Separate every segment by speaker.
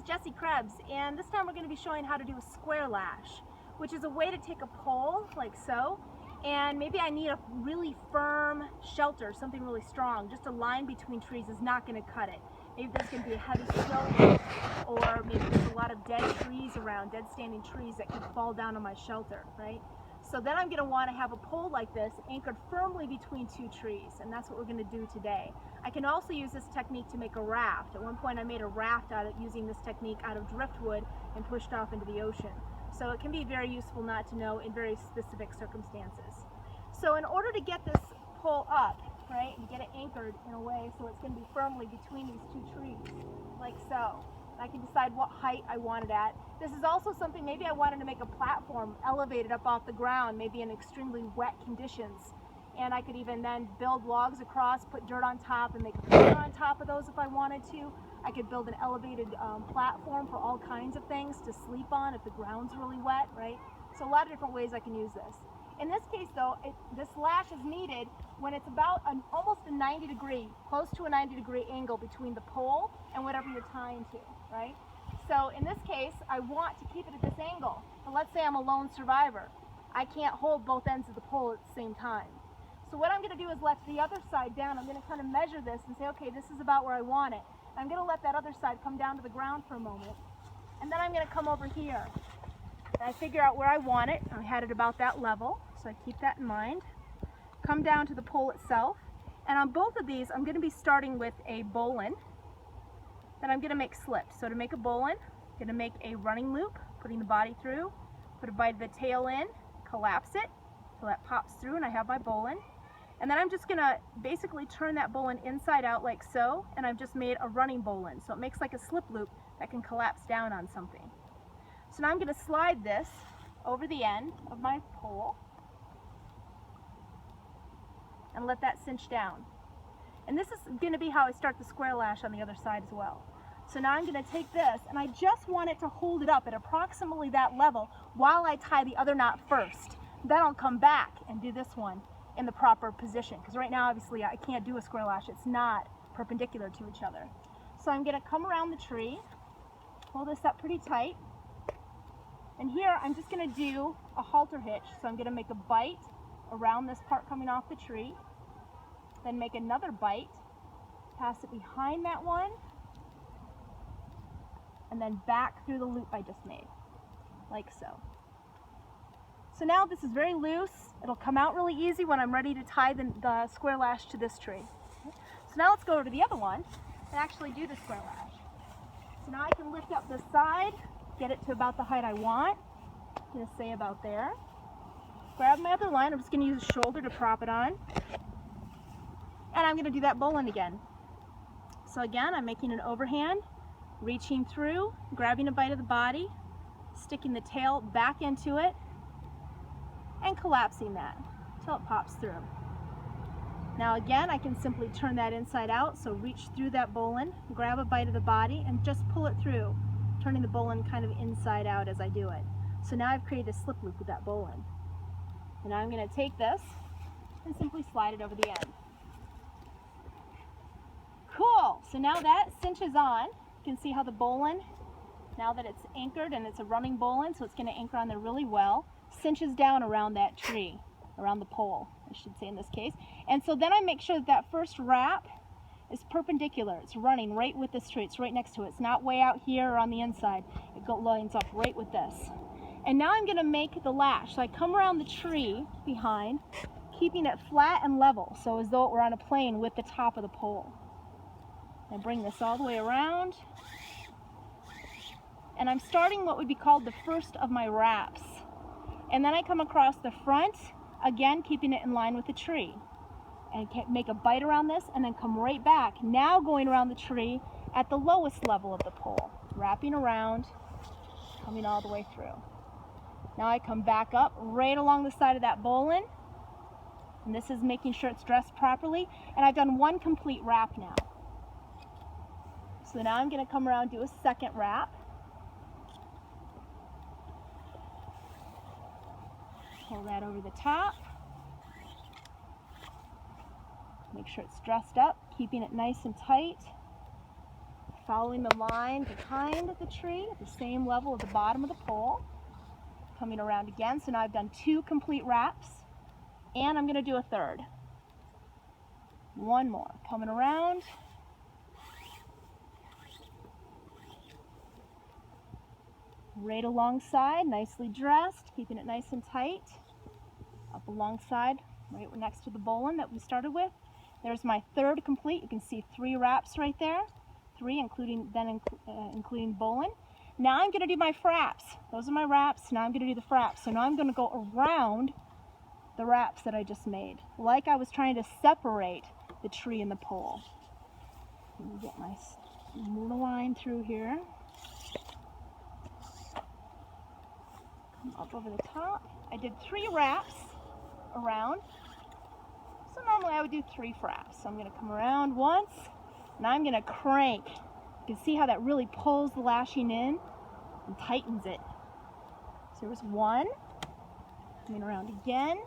Speaker 1: Jessie Krebs, and this time we're going to be showing how to do a square lash, which is a way to take a pole like so, and maybe I need a really firm shelter, something really strong. Just a line between trees is not going to cut it. Maybe there's going to be a heavy snow, or maybe there's a lot of dead trees around, dead standing trees that could fall down on my shelter, right? So then I'm going to want to have a pole like this anchored firmly between two trees, and that's what we're going to do today. I can also use this technique to make a raft. At one point I made a raft using this technique out of driftwood and pushed off into the ocean. So it can be very useful not to know in very specific circumstances. So in order to get this pole up, right, and get it anchored in a way so it's going to be firmly between these two trees, like so. I can decide what height I want it at. This is also something, maybe I wanted to make a platform elevated up off the ground, maybe in extremely wet conditions. And I could even then build logs across, put dirt on top, and make a pillar on top of those if I wanted to. I could build an elevated platform for all kinds of things to sleep on if the ground's really wet, right? So a lot of different ways I can use this. In this case though, this lash is needed when it's about almost a 90 degree, close to a 90 degree angle between the pole and whatever you're tying to, right? So in this case, I want to keep it at this angle. But let's say I'm a lone survivor. I can't hold both ends of the pole at the same time. So what I'm going to do is let the other side down. I'm going to kind of measure this and say, okay, this is about where I want it. I'm going to let that other side come down to the ground for a moment. And then I'm going to come over here. I figure out where I want it. I had it about that level, so I keep that in mind. Come down to the pole itself, and on both of these I'm going to be starting with a bowline that I'm going to make slips. So to make a bowline, I'm going to make a running loop, putting the body through, put a bite of the tail in, collapse it so that pops through and I have my bowline. And then I'm just going to basically turn that bowline inside out like so, and I've just made a running bowline. So it makes like a slip loop that can collapse down on something. So now I'm going to slide this over the end of my pole and let that cinch down. And this is going to be how I start the square lash on the other side as well. So now I'm going to take this, and I just want it to hold it up at approximately that level while I tie the other knot first. Then I'll come back and do this one in the proper position, because right now obviously I can't do a square lash. It's not perpendicular to each other. So I'm going to come around the tree, pull this up pretty tight, and here I'm just going to do a halter hitch. So I'm going to make a bite around this part coming off the tree, then make another bite, pass it behind that one, and then back through the loop I just made, like so. So now this is very loose. It'll come out really easy when I'm ready to tie the square lash to this tree. So now let's go over to the other one and actually do the square lash. So now I can lift up this side, get it to about the height I want. I'm going to say about there. Grab my other line. I'm just going to use a shoulder to prop it on. And I'm going to do that bowline again. So again, I'm making an overhand, reaching through, grabbing a bite of the body, sticking the tail back into it, and collapsing that until it pops through. Now again, I can simply turn that inside out, so reach through that bowline, grab a bite of the body, and just pull it through, turning the bowline kind of inside out as I do it. So now I've created a slip loop with that bowline. And now I'm going to take this and simply slide it over the end. Cool! So now that cinches on. You can see how the bowline, now that it's anchored and it's a running bowline, so it's going to anchor on there really well, cinches down around that tree, around the pole, I should say in this case. And so then I make sure that that first wrap is perpendicular. It's running right with this tree. It's right next to it. It's not way out here or on the inside. It lines up right with this. And now I'm going to make the lash. So I come around the tree behind, keeping it flat and level, so as though it were on a plane with the top of the pole. I bring this all the way around, and I'm starting what would be called the first of my wraps. And then I come across the front, again keeping it in line with the tree. And make a bite around this, and then come right back, now going around the tree at the lowest level of the pole, wrapping around, coming all the way through. Now I come back up right along the side of that bowline, and this is making sure it's dressed properly, and I've done one complete wrap now. So now I'm going to come around and do a second wrap. Pull that over the top. Make sure it's dressed up, keeping it nice and tight. following the line behind the tree at the same level at the bottom of the pole. Coming around again, so now I've done 2 complete wraps, and I'm going to do a third. One more, coming around. Right alongside, nicely dressed, keeping it nice and tight. Up alongside, right next to the bowline that we started with. There's my third complete. You can see 3 wraps right there. 3, including bowline. Now I'm going to do my fraps. Those are my wraps. Now I'm going to do the fraps. So now I'm going to go around the wraps that I just made, like I was trying to separate the tree and the pole. Let me get my little line through here. Come up over the top. I did 3 wraps around. So normally I would do 3 fraps. So I'm going to come around once, and I'm going to crank. You can see how that really pulls the lashing in and tightens it. So there's 1. Coming around again.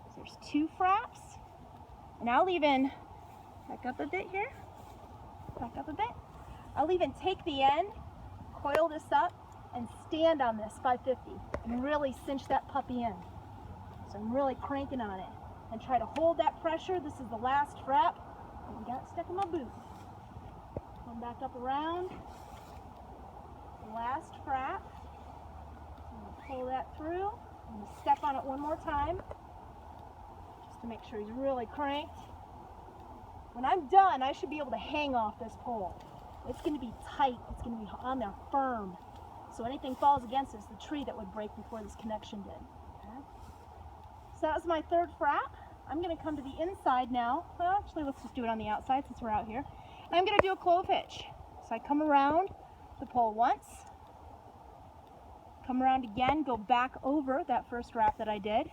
Speaker 1: So there's 2 fraps. And I'll even back up a bit here. Back up a bit. I'll even take the end, coil this up, and stand on this 550 and really cinch that puppy in. So I'm really cranking on it and try to hold that pressure. This is the last frap. I got it stuck in my boot. Come back up around. Last frap. I'm going to pull that through. I'm going to step on it one more time just to make sure he's really cranked. When I'm done, I should be able to hang off this pole. It's going to be tight. It's going to be on there firm. So anything falls against it, it's the tree that would break before this connection did. Okay? So that was my third frap. I'm going to come to the inside now. Well, actually, let's just do it on the outside since we're out here. And I'm going to do a clove hitch. So I come around the pole once, come around again, go back over that first wrap that I did.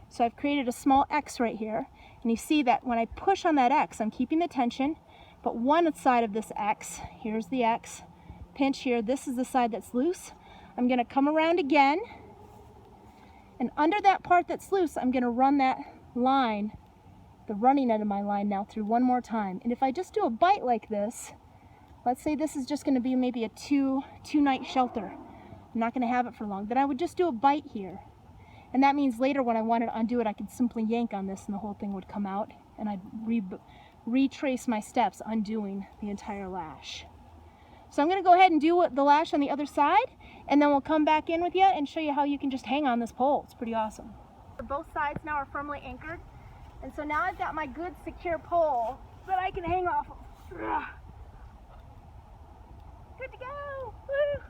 Speaker 1: So I've created a small X right here. And you see that when I push on that X, I'm keeping the tension, but one side of this X, here's the X, pinch here, this is the side that's loose. I'm going to come around again, and under that part that's loose, I'm going to run that line, the running end of my line now, through one more time. And if I just do a bite like this, let's say this is just going to be maybe a two-night shelter. I'm not going to have it for long. Then I would just do a bite here. And that means later when I wanted to undo it, I could simply yank on this and the whole thing would come out. And I'd retrace my steps, undoing the entire lash. So I'm going to go ahead and do the lash on the other side, and then we'll come back in with you and show you how you can just hang on this pole. It's pretty awesome. Both sides now are firmly anchored, and so now I've got my good secure pole that I can hang off of. Good to go! Woo!